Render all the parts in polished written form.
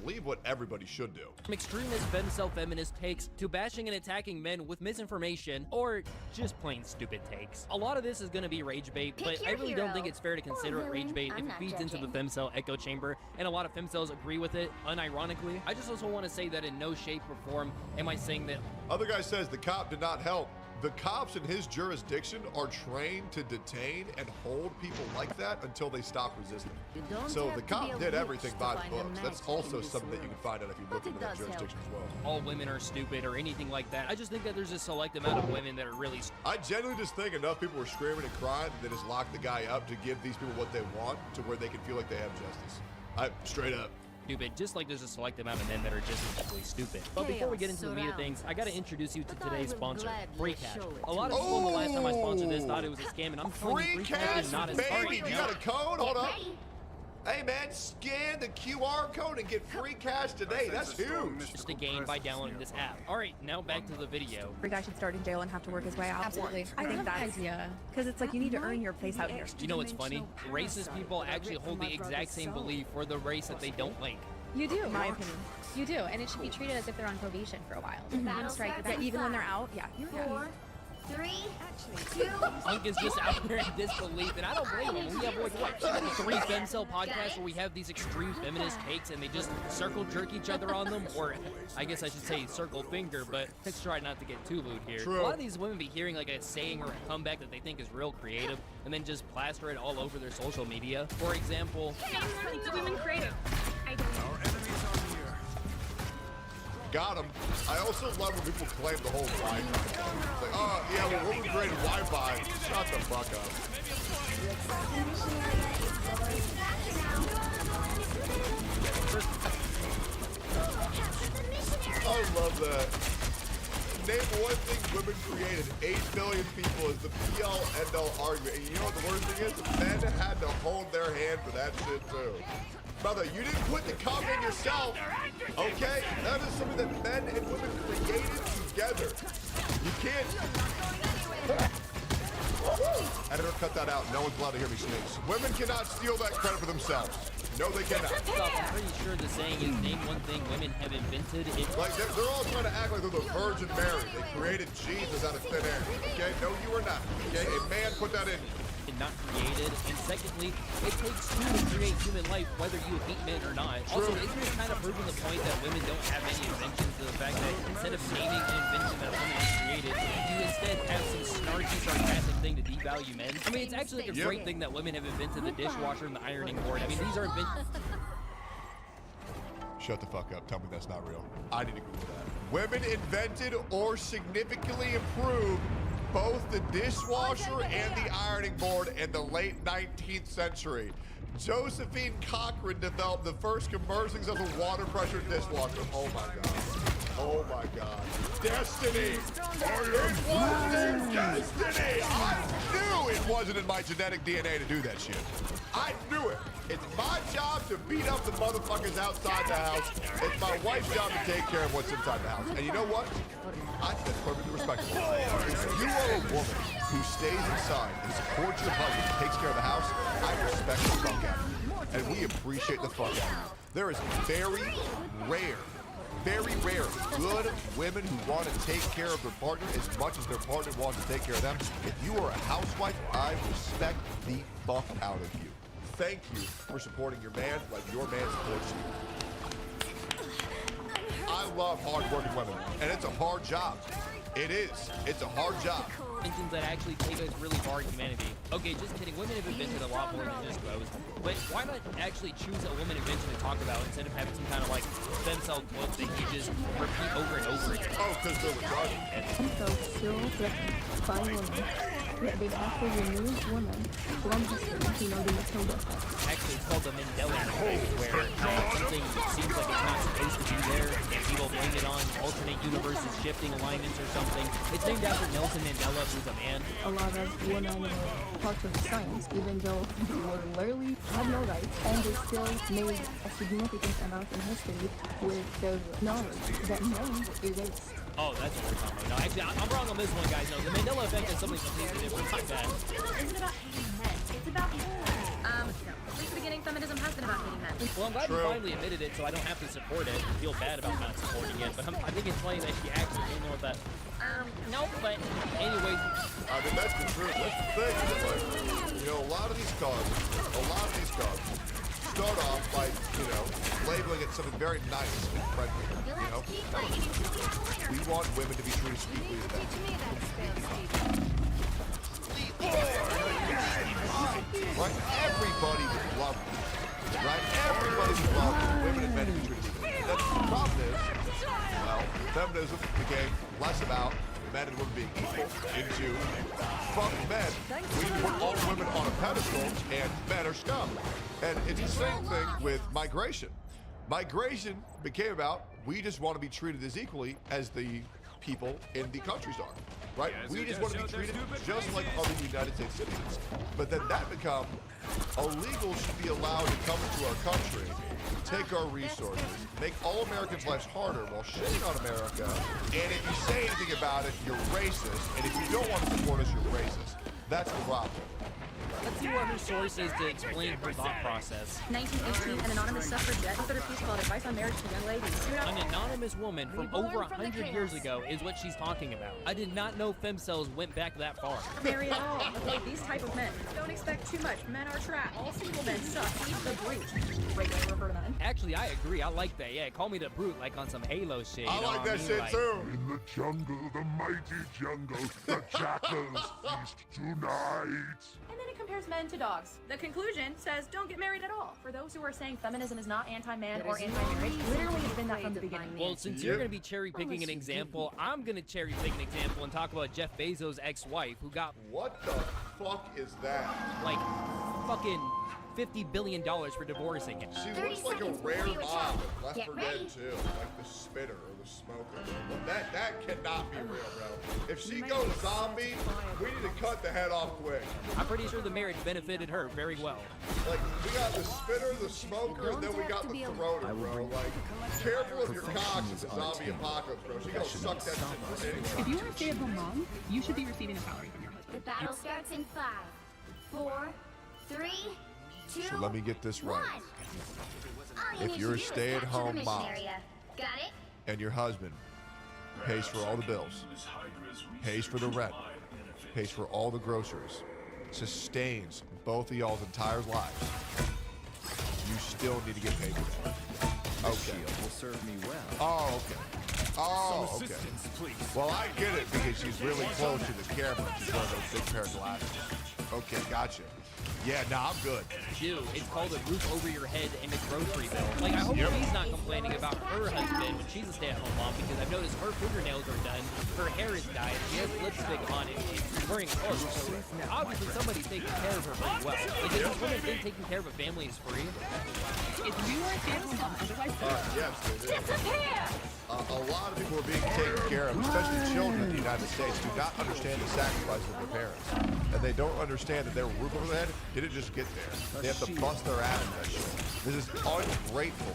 believe what everybody should do. From extremist femcel feminist takes to bashing and attacking men with misinformation or just plain stupid takes. A lot of this is going to be rage bait, but I really don't think it's fair to consider it rage bait if it feeds into the femcel echo chamber, and a lot of femcels agree with it, unironically. I just also want to say that in no shape or form am I saying that. Other guy says the cop did not help. The cops in his jurisdiction are trained to detain and hold people like that until they stop resisting. So the cop did everything by the books. That's also something that you can find out if you look into that jurisdiction as well. All women are stupid or anything like that. I just think that there's a select amount of women that are really I genuinely just think enough people were screaming and crying that they just locked the guy up to give these people what they want to where they can feel like they have justice. Straight up. Stupid, just like there's a select amount of men that are just simply stupid. But before we get into the meat of things, I gotta introduce you to today's sponsor, FreeCash. A lot of people the last time I sponsored this thought it was a scam, and I'm telling you, FreeCash is not a scam. Baby, you got a code? Hold up. Hey man, scan the QR code and get free cash today. That's huge. Just a gain by downloading this app. All right, now back to the video. Free guy should start in jail and have to work his way out. Absolutely. I think that's because it's like you need to earn your place out here. You know what's funny? Racist people actually hold the exact same belief for the race that they don't like. You do. In my opinion. You do, and it should be treated as if they're on probation for a while. Yeah, even when they're out. Yeah. 4, 3, 2. Unk is just out there in disbelief, and I don't blame him. We have like what, 3 femcel podcasts where we have these extreme feminist takes, and they just circle jerk each other on them, or I guess I should say circle finger, but let's try not to get too lewd here. True. A lot of these women be hearing like a saying or a comeback that they think is real creative, and then just plaster it all over their social media. For example, I'm learning the women creative. I don't know. Our enemies are here. Got him. I also love when people claim the whole Wi-Fi. It's like, oh, yeah, well, women created Wi-Fi. Shut the fuck up. I love that. Name one thing women created. 8 billion people is the be-all, end-all argument. And you know what the worst thing is? Men had to hold their hand for that shit, too. Brother, you didn't put the comment yourself, okay? That is something that men and women created together. You can't... Editor, cut that out. No one's allowed to hear me sneeze. Women cannot steal that credit for themselves. No, they cannot. I'm pretty sure the saying is name one thing women have invented. Like, they're all trying to act like they're the Virgin Mary. They created Jesus out of thin air, okay? No, you are not, okay? A man put that in. Not created, and secondly, it takes two to create human life, whether you hate men or not. Also, isn't it kind of proving the point that women don't have any inventions to the fact that instead of naming an invention that women have created, you instead have some snarky, sarcastic thing to devalue men? I mean, it's actually like a great thing that women have invented the dishwasher and the ironing board. I mean, these are inventions. Shut the fuck up. Tell me that's not real. I need to Google that. Women invented or significantly improved both the dishwasher and the ironing board in the late 19th century. Josephine Cochrane developed the first conversions of a water pressure dishwasher. Oh my god. Oh my god. Destiny! It wasn't destiny! I knew it wasn't in my genetic DNA to do that shit. I knew it. It's my job to beat up the motherfuckers outside the house. It's my wife's job to take care of what's inside the house. And you know what? I think that's perfectly respectable. If you are a woman who stays inside and supports your husband and takes care of the house, I respect the fuck out of you. And we appreciate the fuck out of you. There is very rare good women who want to take care of their partner as much as their partner wants to take care of them. If you are a housewife, I respect the fuck out of you. Thank you for supporting your man like your man supports you. I love hard-working women, and it's a hard job. It is. It's a hard job. Inventions that actually take us really far in humanity. Okay, just kidding. Women have invented a lot more than just those. But why not actually choose a woman invention to talk about instead of having some kind of like femcel quote that you just repeat over and over again? Oh, because they're retarded. Some folks still threatened by women, yet they've actually removed women from history, you know, the Matilda effect. Actually, it's called the Mandela effect, where something seems like it's not supposed to be there, and people blame it on alternate universes, shifting alignments or something. It's named after Nelson Mandela, who's a man. A lot of women are parts of science, even though they literally have no rights, and they still made a significant amount in history with the knowledge that men erased. Oh, that's what we're talking about. No, actually, I'm wrong on this one, guys. No, the Mandela effect is something completely different. My bad. It's about hating men. It's about so. At least beginning feminism has been about hating men. Well, I'm glad True. you finally admitted it, so I don't have to support it and feel bad about not supporting it. But I think it's funny that she actually came in with that. No, but anyways, I mean, that's the truth. That's the thing. It's like, you know, a lot of these causes start off by, you know, labeling it something very nice and friendly. You'll You know, have to keep fighting until we have a winner. we want women to be treated equally as men. Teach me that skill, Steve. Right? Everybody would love it. Right? Everybody would love women and men to be treated equally. The problem is, well, feminism became less about men and women being equal into fuck men. We put all women on a pedestal and men are scum. And it's the same thing with migration. Migration became about we just want to be treated as equally as the people in the countries are. Right? We just want to be treated just like other United States citizens. But then that becomes illegals should be allowed to come into our country, take our resources, make all Americans' lives harder while shitting on America. And if you say anything about it, you're racist. And if you don't want to support us, you're racist. That's the problem. let's see what her source is to explain her thought process. 1918, an anonymous suffragette offered a piece called Advice on Marriage to Young Ladies. Do not An anonymous woman from over 100 years ago is what she's talking about. I did not know femcells went back that far. marry at all. Avoid these type of men. Don't expect too much. Men are trash. All single men suck. Eat the brute. Great way to refer to men. Actually, I agree. I like that. Yeah, call me the brute like on some Halo shit. You I know like what that mean? shit Like, too. In the jungle, the mighty jungle, the jackals feast tonight. And then it compares men to dogs. The conclusion says don't get married at all. For those who are saying feminism is not anti-man or anti-marriage, literally it's been that from the beginning. Well, since you're going to be cherry picking an example, I'm going to cherry pick an example and talk about Jeff Bezos' ex-wife who got What the fuck is that? like fucking $50 billion for divorcing it. She 30 looks like a seconds rare before you mom attack. in Left Get 4 ready. Dead 2, like the spitter or the smoker. But that cannot be real, bro. If she goes zombie, we need to cut the head off quick. I'm pretty sure the marriage benefited her very well. Like, we got the spitter, the smoker, and then we got the throater, bro. Like, careful of your cocks in the zombie apocalypse, bro. She gonna suck that shit for If you are a stay-at-home mom, you should be receiving a salary from your husband. The battle starts in 5, 4, 3, 2, So let me get this right. 1. All you If need you're to a do is stay-at-home capture the mission mom. area. Got it? And your husband pays for all the bills, pays for the rent, pays for all the groceries, sustains both of y'all's entire lives, you still need to get paid for that. Okay. will serve me well. Oh, okay. Oh, okay. please. Well, I get it because she's really close to the camera. She's wearing those big pair of glasses. Okay, gotcha. Yeah, nah, I'm good. Dude, it's called a roof over your head and a grocery bill. Like, I hope she's not complaining about her husband when she's a stay-at-home mom because I've noticed her fingernails are done, her hair is dyed, she has lipstick on, and she's wearing clothes. So obviously somebody's taking care of her very well. Like, if this woman think taking care of a family is free? If you are a stay-at-home mom, otherwise Yes, it is. A lot of people are being taken care of, especially children in the United States, do not understand the sacrifices of their parents. And they don't understand that their roof over their head didn't just get there. They have to bust their ass for that shit. This is ungrateful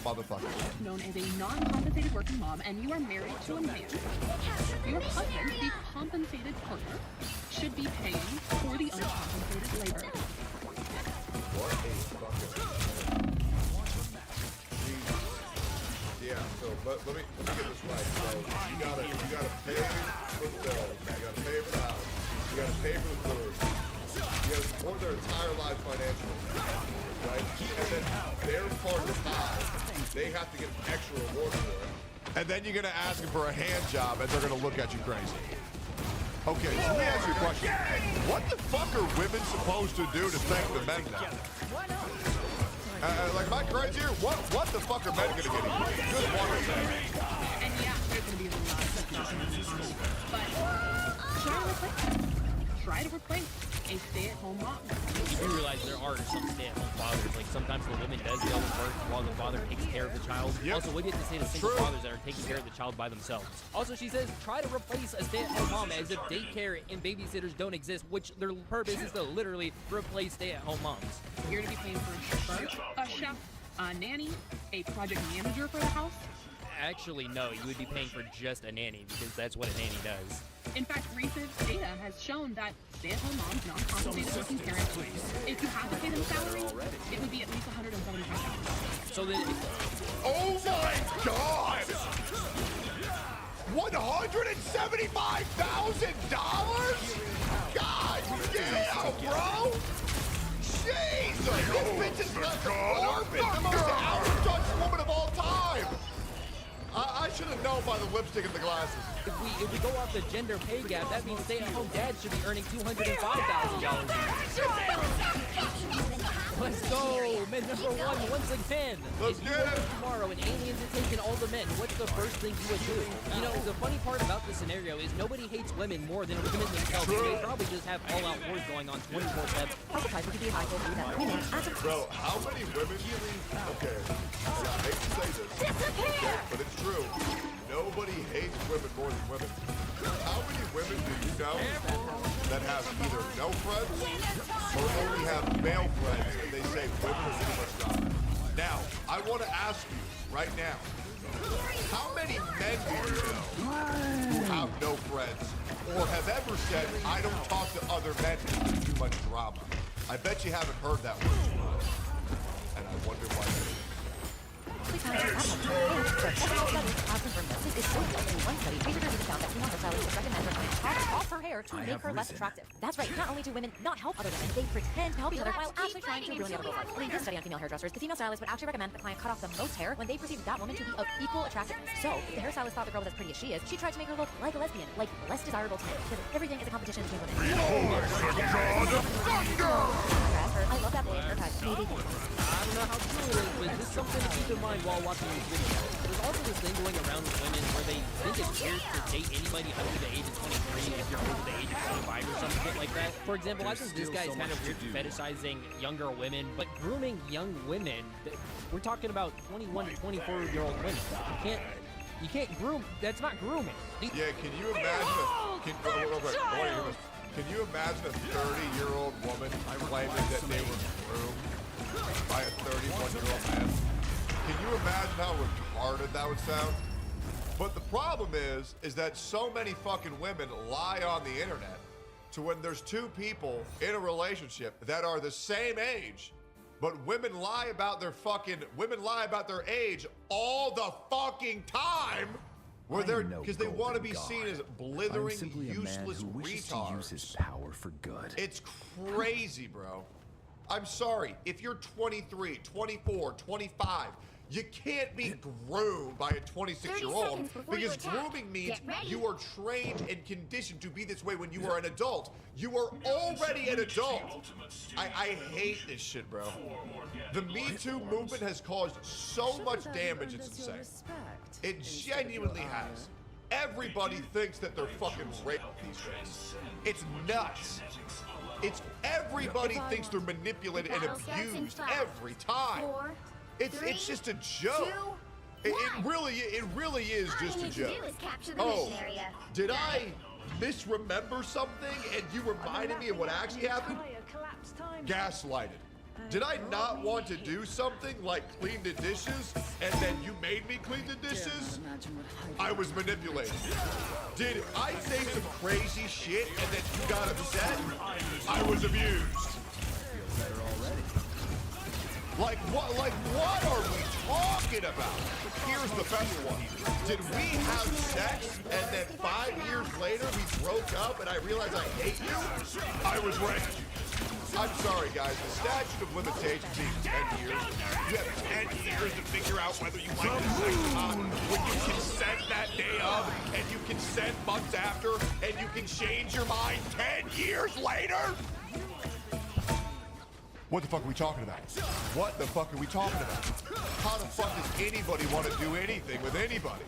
motherfuckers. known as a non-compensated working mom, and you are married to a man, your husband, the compensated partner, should be paying for the uncompensated labor. What a fucking... Yeah, so let me get this right. So you gotta pay for the bills, you gotta pay for the house, you gotta pay for the food, you gotta support their entire lives financially, right? And then their part of the pie, they have to get an extra reward for it. And then you're gonna ask them for a hand job and they're gonna look at you crazy. Okay, so let me ask you a question. What the fuck are women supposed to do to thank the men now? Like, am I correct here? What the fuck are men gonna get? Just one thing. And yeah, there's going to be a lot of stuff. But try to replace a stay-at-home mom. You realize there are some stay-at-home fathers. Like, sometimes the woman does go to work while the father takes care of the child. Yep. Also, what do you have to say to single True. fathers that are taking care of the child by themselves? Also, she says, try to replace a stay-at-home mom as if daycare and babysitters don't exist, which their purpose is to literally replace stay-at-home moms. You're going to be paying for a chauffeur, a chef, a nanny, a project manager for the house. Actually, no, you would be paying for just a nanny because that's what a nanny does. In fact, recent data has shown that stay-at-home moms, non-compensated working parents, if you have to pay them a salary, it would be at least $175,000. So then, Oh my God! $175,000? God damn, bro! Jesus! This bitch is like the most out-of-touch woman of all time! I should have known by the lipstick and the glasses. if we go off the gender pay gap, that means stay-at-home dads should be earning $205,000. Let's go, men number one once again. Let's if you get woke it. up tomorrow and aliens had taken all the men, what's the first thing you would do? You know, the funny part about this scenario is nobody hates women more than women themselves. They probably just have all-out wars going on 24/7. Bro, how many women? Okay, I hate to say this, okay, but it's true. Nobody hates women more than women. How many women do you know that have either no friends or only have male friends and they say women are too much drama? Now, I want to ask you right now, how many men do you know who have no friends or have ever said, I don't talk to other men because there's too much drama? I bet you haven't heard that word. And I wonder why. Off her hair to make her less attractive. That's right. Not only do women not help other women, they pretend to help each other while actually trying to ruin the other girl's life. In this study on female hairdressers, the female stylist would actually recommend the client cut off the most hair when they perceived that woman to be of equal attractiveness. So, if the hairstylist thought the girl was as pretty as she is, she tried to make her look like a lesbian, like less desirable to men, because everything is a competition between women. I love that boy haircut. I don't know how true it is, but this is something to keep in mind while watching these videos. There's also this thing going around with women where they think it's weird to date anybody under the age of 23 if you're over the age of 25 or something like that. For example, I think this guy is kind of weird fetishizing younger women, but grooming young women, we're talking about 21 to 24-year-old women. You can't groom, that's not grooming. Yeah, can you imagine can you imagine a 30-year-old woman claiming that they were groomed by a 31-year-old man? Can you imagine how retarded that would sound? But the problem is that so many fucking women lie on the internet to when there's two people in a relationship that are the same age, but women lie about their age all the fucking time. Where they're because they want to be seen as blithering, useless retards. His power for good. It's crazy, bro. I'm sorry. If you're 23, 24, 25, you can't be groomed by a 26-year-old because grooming means you are trained and conditioned to be this way when you are an adult. You are already an adult. I hate this shit, bro. The Me Too movement has caused so much damage, it's insane. It genuinely has. Everybody thinks that they're fucking raped these days. It's nuts. Everybody thinks they're manipulated and abused every time. It's just a joke. It really is just a joke. Oh, did I misremember something and you reminded me of what actually happened? Gaslighted. Did I not want to do something like clean the dishes and then you made me clean the dishes? I was manipulated. Did I say some crazy shit and then you got upset? I was abused. Like what are we talking about? Here's the best one. Did we have sex and then 5 years later we broke up and I realized I hate you? I was raped. I'm sorry, guys. The statute of limitations being 10 years. You have 10 years to figure out whether you like this thing or not. When you consent that day of, and you consent months after, and you can change your mind 10 years later? What the fuck are we talking about? What the fuck are we talking about? How the fuck does anybody want to do anything with anybody?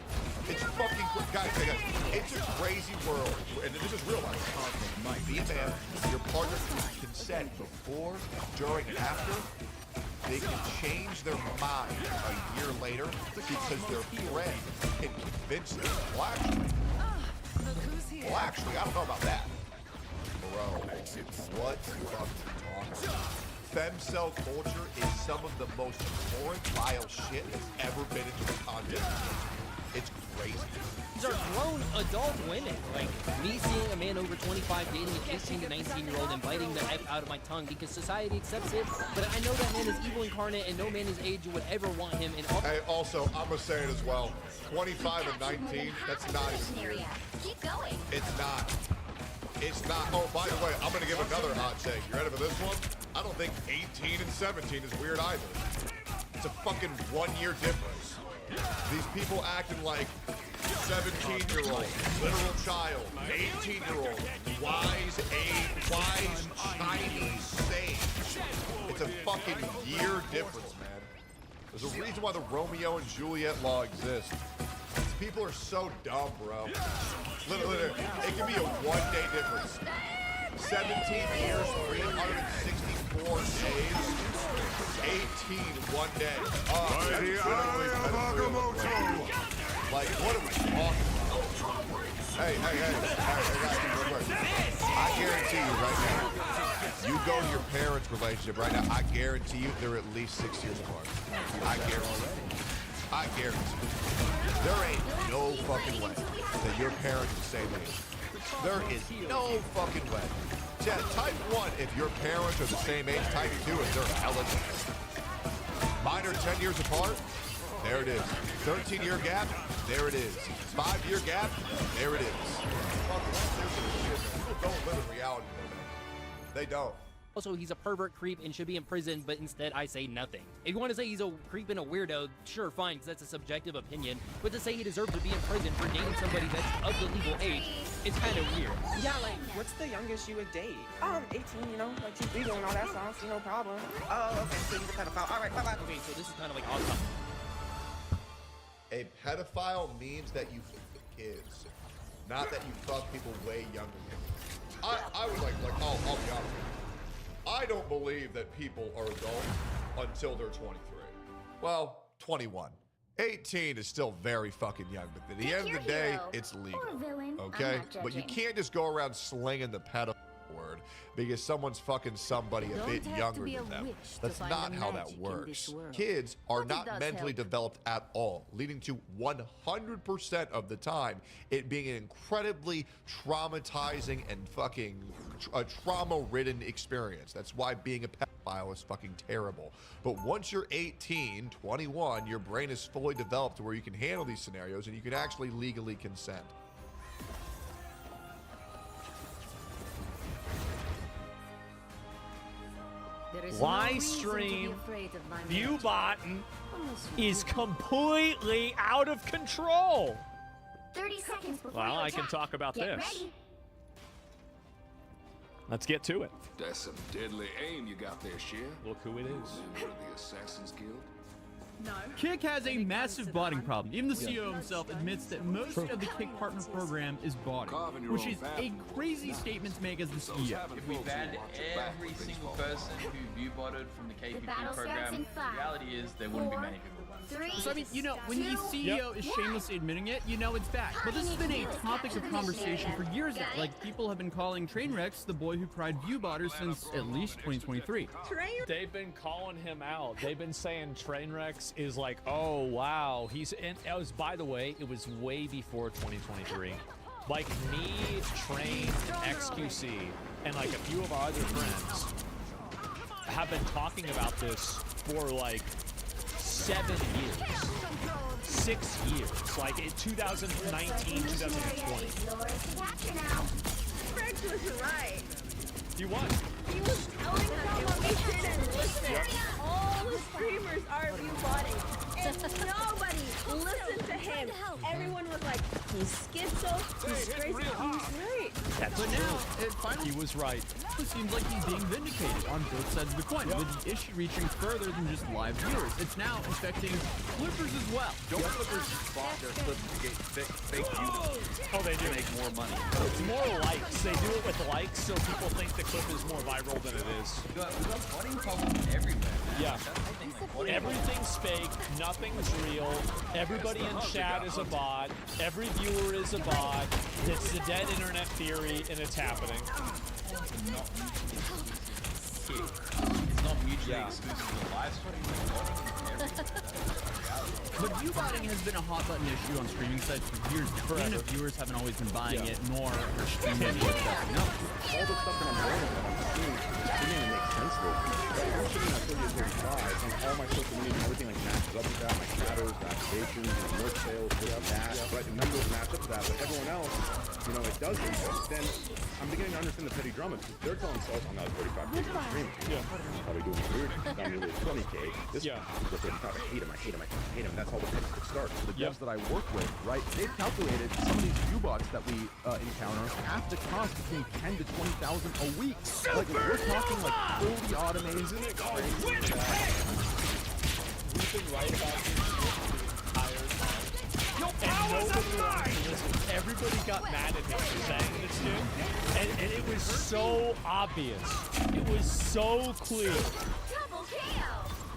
It's fucking, guys, it's a crazy world, and this is real life. Be a man, your partner can consent before, during, and after. They can change their mind a year later because their friend can convince them. Well, actually, I don't know about that. Bro, what the fuck are you talking about? Femcel culture is some of the most abhorrent, vile shit that's ever been into the content. It's crazy. These are grown adult women. Like, me seeing a man over 25 dating an 18 to 19-year-old and biting the F out of my tongue because society accepts it, but I know that man is evil incarnate and no man his age would ever want him. And Hey, also, I'm gonna say it as well. 25 and 19, that's not even weird. Keep going. It's not. It's not. Oh, by the way, I'm gonna give another hot take. You ready for this one? I don't think 18 and 17 is weird either. It's a fucking 1 year difference. These people acting like 17-year-old, literal child, 18-year-old, wise Chinese sage. It's a fucking year difference, man. There's a reason why the Romeo and Juliet law exists. These people are so dumb, bro. Literally, it can be a 1 day difference. 17 years, 364 days, 18 1 day. That's literally pedophilia. Like, what are we talking about? Hey, real quick. I guarantee you right now, you go to your parents' relationship right now, I guarantee you they're at least 6 years apart. I guarantee you. There ain't no fucking way that your parents are the same age. There is no fucking way. Yeah, type 1, if your parents are the same age. Type 2, if they're hella different. Mine are 10 years apart. There it is. 13-year gap. There it is. 5-year gap. There it is. People don't live in reality, man. They don't. also, he's a pervert creep and should be in prison, but instead I say nothing. If you want to say he's a creep and a weirdo, sure, fine, because that's a subjective opinion. But to say he deserves to be in prison for dating somebody that's of the legal age, it's kind of weird. Yeah, like, what's the youngest you would date? 18, you know, like, she's legal and all that stuff, so no problem. Oh, okay, so he's a pedophile. All right, bye-bye. Okay, so this is kind of like awesome. A pedophile means that you fuck with kids, not that you fuck people way younger than you. I would I'll be honest with you. I don't believe that people are adults until they're 23. Well, 21. 18 is still very fucking young, but at the end of the day, it's legal. Okay? But you can't just go around slinging the pedophile word because someone's fucking somebody a bit younger than them. That's not how that works. Kids are not mentally developed at all, leading to 100% of the time it being an incredibly traumatizing and fucking trauma-ridden experience. That's why being a pedophile is fucking terrible. But once you're 18, 21, your brain is fully developed to where you can handle these scenarios and you can actually legally consent. Live stream Viewbot is completely out of control. 30 seconds before Well, you I can attack. talk about Get this. ready. Let's get to it. That's some deadly aim you got there, Cher. Look who it is. Member of the Assassin's Guild? No. Kick has a massive botting problem. Even the CEO himself admits that most of the Kick partner program is botting, which is a crazy statement to make as the CEO. If we banned every single person who view-botted from the KPP program, the reality is there wouldn't be many people. So I mean, you know, when the CEO is shamelessly admitting it, you know it's bad. But this has been a topic of conversation for years now. Like, people have been calling Trainwrecks the boy who cried Viewbotter since at least 2023. They've been calling him out. They've been saying Trainwrecks is like, oh wow, and it was, by the way, it was way before 2023. Like me, Train, XQC, and like a few of our other friends have been talking about this for like 7 years, 6 years, like in 2019, 2020. Fred was right. You won. He was telling them if we didn't listen. All the streamers are viewbotting, and nobody listened to him. Everyone was like, he's schizo, he's crazy. He was right. But now, it finally, he was right. It seems like he's being vindicated on both sides of the coin, with the issue reaching further than just live viewers. It's now affecting Clippers as well. Don't Clippers spot their clips to get fake views? Oh, they do. Make more money. It's more likes. They do it with likes, so people think the clip is more viral than it is. We got botting problems everywhere. Yeah. Everything's fake. Nothing's real. Everybody in chat is a bot. Every viewer is a bot. It's the dead internet theory, and it's happening. not mutually exclusive to live streaming. But view-botting has been a hot button issue on streaming sites for years now. Even if viewers haven't always been buying it, nor are streaming it stepping up. All the stuff that I'm learning that I'm seeing, it's beginning to make sense though. I'm shooting my 38.5 on all my social media and everything like matches up with that, my shadows, the activations, the merch sales, this and that. But the numbers match up to that. But everyone else, you know, it doesn't. Then I'm beginning to understand the petty drama because they're telling themselves I'm not 35K for streaming. Probably doing weird. I'm nearly 20K. This is 35. I hate him. I hate him. I hate him. That's how the business starts. The devs that I work with, right, they've calculated some of these view bots that we encounter have to cost between 10 to 20,000 a week. Like we're talking like fully automated. Isn't it crazy that we've been right about this entire time? And nobody wants to listen. Everybody got mad at me for saying this, dude. And it was so obvious. It was so clear.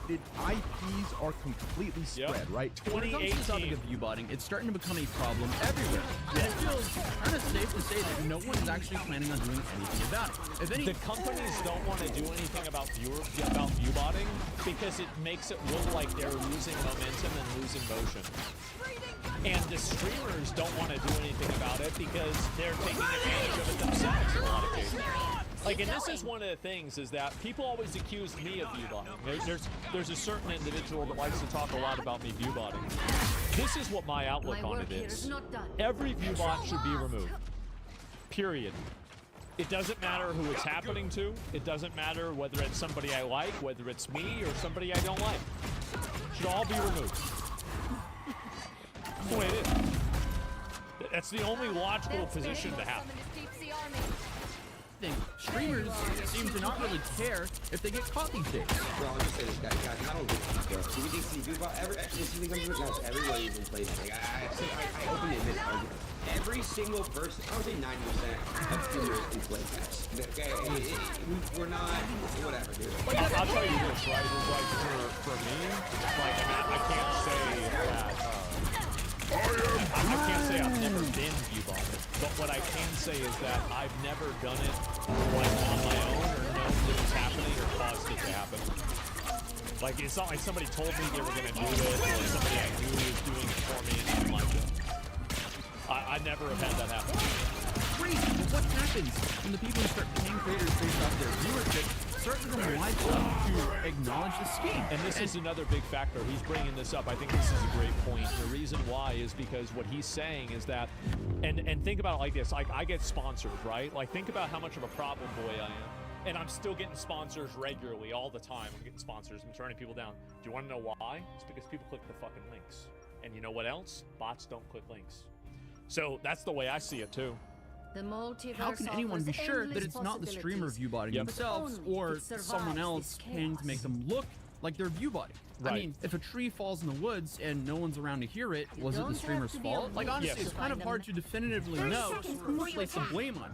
The IPs are completely spread, right? When it comes to the topic of view-botting, it's starting to become a problem everywhere. And it feels kind of safe to say that no one's actually planning on doing anything about it. If any, the companies don't want to do anything about view-botting because it makes it look like they're losing momentum and losing motion. And the streamers don't want to do anything about it because they're taking advantage of it themselves in a lot of cases. Like, and this is one of the things is that people always accuse me of view-botting. There's a certain individual that likes to talk a lot about me view-botting. This is what my outlook on it is. Every view-bot should be removed. Period. It doesn't matter who it's happening to. It doesn't matter whether it's somebody I like, whether it's me, or somebody I don't like. It should all be removed. That's the way it is. That's the only logical position to have. Streamers seem to not really care if they get caught these days. Well, I'll just say this, guys. I don't get this stuff. Do we think everybody even plays it? I openly admit every single person, I would say 90% of streamers can play catch. Okay, we're not, whatever, dude. I'll tell you this, right? It's like for me, like I can't say that. I can't say I've never been view-botted, but what I can say is that I've never done it like on my own or known that it's happening or caused it to happen. Like, it's not like somebody told me they were going to do it or somebody I knew was doing it for me and anything like that. I never have had that happen. Crazy, but what happens when the people who start paying creators based off their viewership start to them wide to acknowledge the scheme? And this is another big factor. He's bringing this up. I think this is a great point. The reason why is because what he's saying is that, and think about it like this. Like, I get sponsors, right? Like, think about how much of a problem boy I am. And I'm still getting sponsors regularly, all the time. I'm getting sponsors. I'm turning people down. Do you want to know why? It's because people click the fucking links. And you know what else? Bots don't click links. So that's the way I see it, too. How can anyone be sure that it's not the streamer view-botting themselves or someone else paying to make them look like they're view-botting? Right. I mean, if a tree falls in the woods and no one's around to hear it, was it the streamer's fault? Like, honestly, it's kind of hard to definitively know who to place the blame on.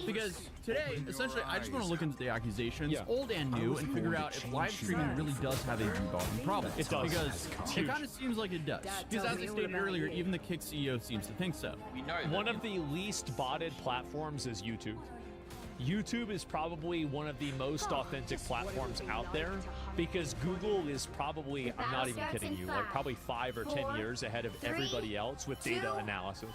Because today, essentially, I just want to look into the accusations, old and new, and figure out if live streaming really does have a view-botting problem. It does. Because it kind of seems like it does. Because as I stated earlier, even the Kick CEO seems to think so. One of the least botted platforms is YouTube. YouTube is probably one of the most authentic platforms out there because Google is probably, I'm not even kidding you, like probably 5 or 10 years ahead of everybody else with data analysis.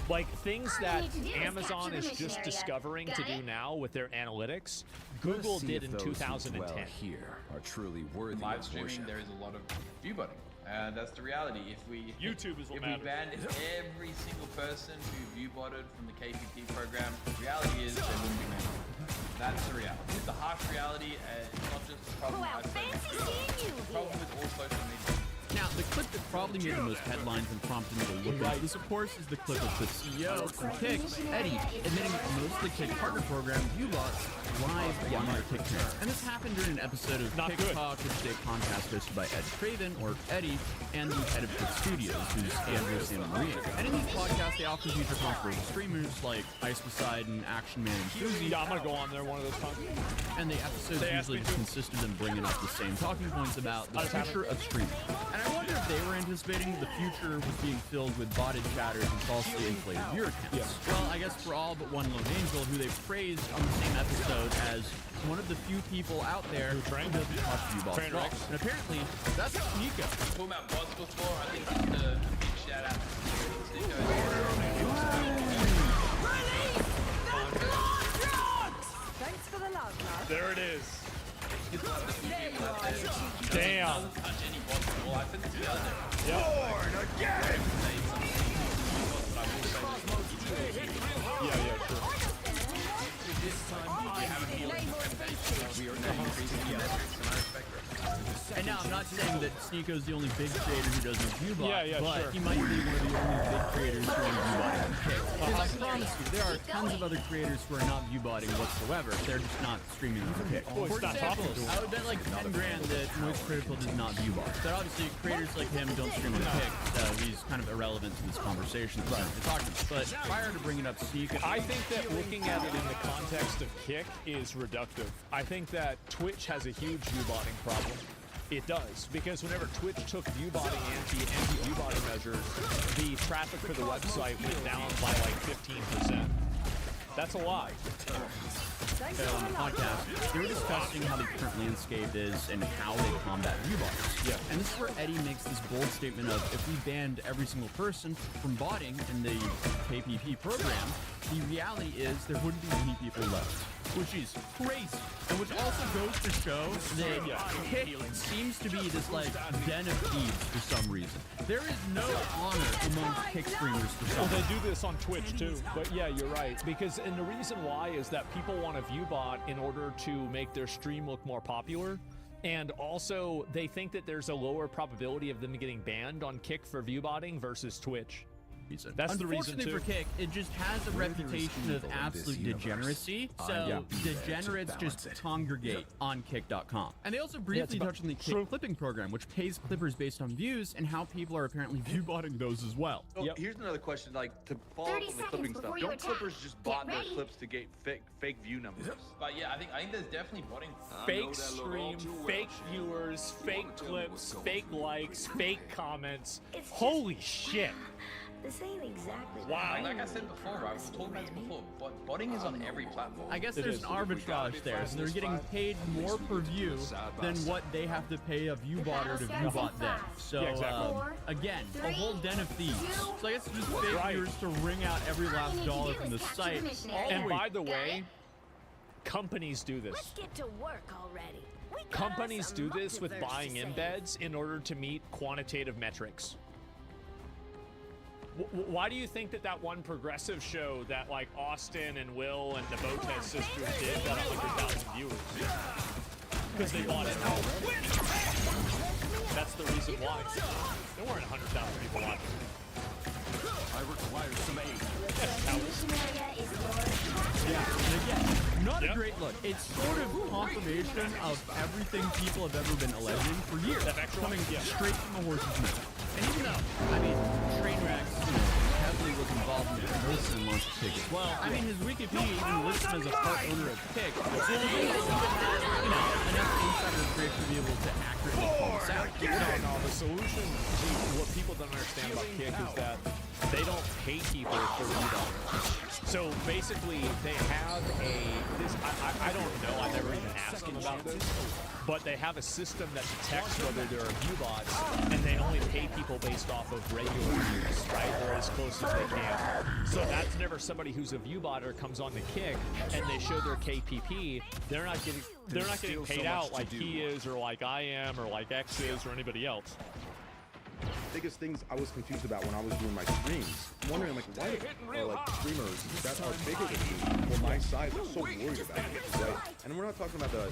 Like things that Amazon is just discovering to do now with their analytics, Google did in 2010. Here are truly worthy live streaming, there is a lot of view-botting. And that's the reality. If we YouTube is what if we banned every single person who view-botted from the KPP program, the reality is they wouldn't be many. That's the reality. It's the harsh reality, and it's not just a problem with problem with all social media. Now, the clip that probably made the most headlines and prompted me to look into this, of course, is the clip of the CEO from Kick, Eddie, admitting that most of the Kick partner program view-bots live on their Kick channel. And this happened during an episode of Kick Talk, which is a podcast hosted by Ed Craven, or Eddie, and the head of Kick Studios, who's Andrew Santa Maria. And in these podcasts, they often feature controversial streamers like Ice Poseidon, Action Man, and Suzy. Yeah, I'm gonna go on there one of those times. And the episodes usually just consist of them bringing up the same talking points about the future of streaming. And I wonder if they were into anticipating the future was being filled with botted chatters and falsely inflated viewer counts. Well, I guess for all but one lone angel, who they praised on the same episode as one of the few people out there who doesn't watch view balls at all. And apparently, that's Nico. Talking about bots before, I think it's a big shout out to Nico. Thanks for the love, love. There it is. Damn. Born again! Yeah, sure. And now I'm not saying that Sneako's the only big creator who doesn't view bot, but sure. he might be one of the only big creators who aren't view botting Kick. Because I promise you, there are tons of other creators who are not view botting whatsoever. They're just not streaming on Kick. Well, For example, I would bet like 10 grand that Moist Critical does not view bot. But obviously, creators like him don't stream on Kick, so he's kind of irrelevant to this conversation that we're talking about. But prior to bringing up Sneako, I think that looking at it in the context of Kick is reductive. I think that Twitch has a huge view-botting problem. It does, because whenever Twitch took view-botting anti-view-botting measures, the traffic for the website went down by like 15%. That's a lot. On the podcast, they were discussing how the current landscape is and how they combat view bots. Yeah. And this is where Eddie makes this bold statement of, if we banned every single person from botting in the KPP program, the reality is there wouldn't be many people left, which is crazy. And which also goes to show that Kick seems to be this like den of thieves for some reason. There is no honor among Kick streamers for some Well, reason. they do this on Twitch too, but yeah, you're right. Because, and the reason why is that people want to view bot in order to make their stream look more popular. And also, they think that there's a lower probability of them getting banned on Kick for view botting versus Twitch. That's the reason Unfortunately too. for Kick, it just has a reputation of absolute degeneracy. So degenerates just congregate on Kick.com. And they also briefly touched on the Kick clipping program, which pays clippers based on views and how people are apparently view botting those as well. So here's another question, like to follow up on the clipping stuff. Don't clippers just bot their clips to get fake view numbers? But yeah, I think there's definitely botting. Fake stream, fake viewers, fake clips, fake likes, fake comments. Holy shit. This ain't exactly. Wow. Like I said before, right? We talked about this before. Botting is on every platform. I guess there's an arbitrage there, so they're getting paid more per view than what they have to pay a view botter to view bot them. So again, a whole den of thieves. So I guess it's just fake viewers to wring out every last dollar from the site. And by the way, companies do this. Let's get to work already. Companies do this with buying embeds in order to meet quantitative metrics. Why do you think that one progressive show that like Austin and Will and the Botez sisters did got 100,000 viewers? Because they bought it. That's the reason why. There weren't 100,000 people watching. I require some aid. And again, not a great look. It's sort of confirmation of everything people have ever been alleging for years, coming straight from the horse's mouth. And even though, I mean, Trainwreck heavily was involved in the promotion and launch of Kick as well. I mean, his Wikipedia even lists him as a part owner of Kick. So he even has, enough insider information to be able to accurately call this out. No, the solution to what people don't understand about Kick is that they don't pay people for view. So basically, they have I don't know, I never even asked them about this, but they have a system that detects whether there are view bots, and they only pay people based off of regular views, right, or as close as they can. So that's never somebody who's a view botter comes on the Kick and they show their KPP, they're not getting paid out like he is, or like I am, or like X is, or anybody else. Biggest things I was confused about when I was doing my streams. I'm wondering, like, why are like streamers that are bigger than me or my size are so worried about it, right? And we're not talking about the,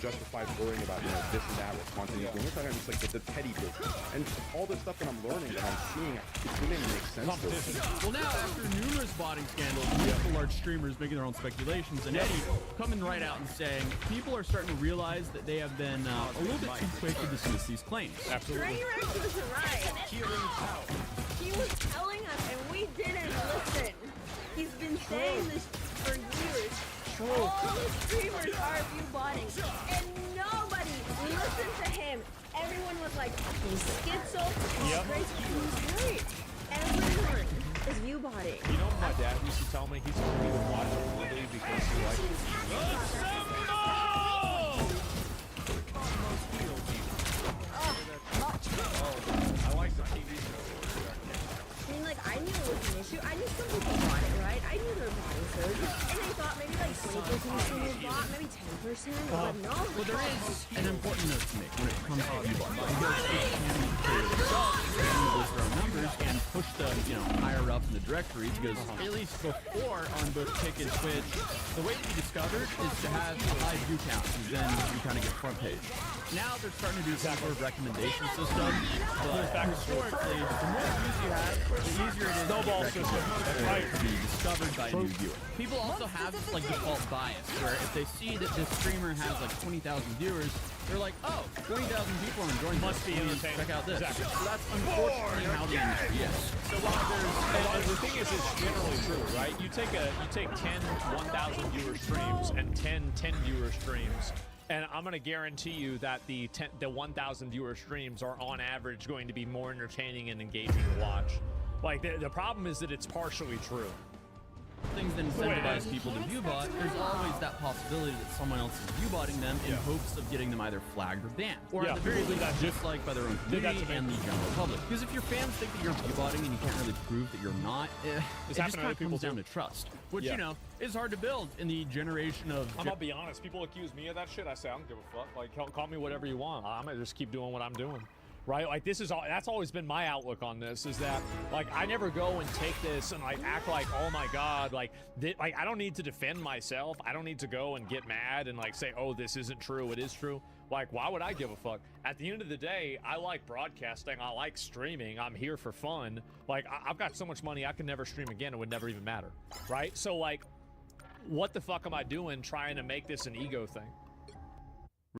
justified worrying about, this and that, what content you're doing. We're talking about just like the petty business. And all the stuff that I'm learning and I'm seeing, it's really make sense to me. Well, now, after numerous botting scandals, multiple large streamers making their own speculations, and Eddie coming right out and saying people are starting to realize that they have been a little bit too quick to dismiss these claims. Absolutely. Trainwreck was right. He was telling us, and we didn't listen. He's been saying this for years. All the streamers are view botting, and nobody listened to him. And everyone was like, he's schizo, he's Yep. crazy, he's right. Everyone is view botting. You know what my dad used to tell me? He's only would watch it literally because he liked I like the TV show. I mean, like, I knew it was an issue. I knew some people bought it, right? I knew they were botting surge. And I thought maybe like 20% of people bought, maybe 10%. But no. Well, there is an important note to make when it comes to U-Bot. Because it can be created itself, it can list their own numbers and push them, higher up in the directory. Because at least before on both Kick and Twitch, the way to be discovered is to have a high view count, and then you kind of get front page. Now they're starting to do some sort of recommendation system, but historically, the more views you have, the easier it is Snowball to system. That's right. to be discovered by a new viewer. People also have like default bias, where if they see that this streamer has like 20,000 viewers, they're like, oh, 20,000 people are enjoying Must this. be entertaining. Check out this. Exactly. So that's unfortunately how the industry is. So while and the thing is, it's generally true, right? You take 10 1,000 viewer streams and 10 viewer streams, and I'm going to guarantee you that the 1,000 viewer streams are on average going to be more entertaining and engaging to watch. Like the problem is that it's partially true. Things that incentivize people to view-bot, there's always that possibility that someone else is view-botting them in hopes of getting them either flagged or banned. Or at the very least, disliked by their own community and the general public. Because if your fans think that you're view-botting and you can't really prove that you're not, it just kind of comes down to trust. Which, is hard to build in the generation of... I'm gonna be honest, people accuse me of that shit. I say, I don't give a fuck. Like, call me whatever you want. I'm gonna just keep doing what I'm doing. Right? Like, that's always been my outlook on this, is that, like, I never go and take this and, like, act like, oh my God, like, I don't need to defend myself. I don't need to go and get mad and, like, say, oh, this isn't true. It is true. Like, why would I give a fuck? At the end of the day, I like broadcasting. I like streaming. I'm here for fun. Like, I've got so much money, I could never stream again. It would never even matter. Right? So, like, what the fuck am I doing trying to make this an ego thing?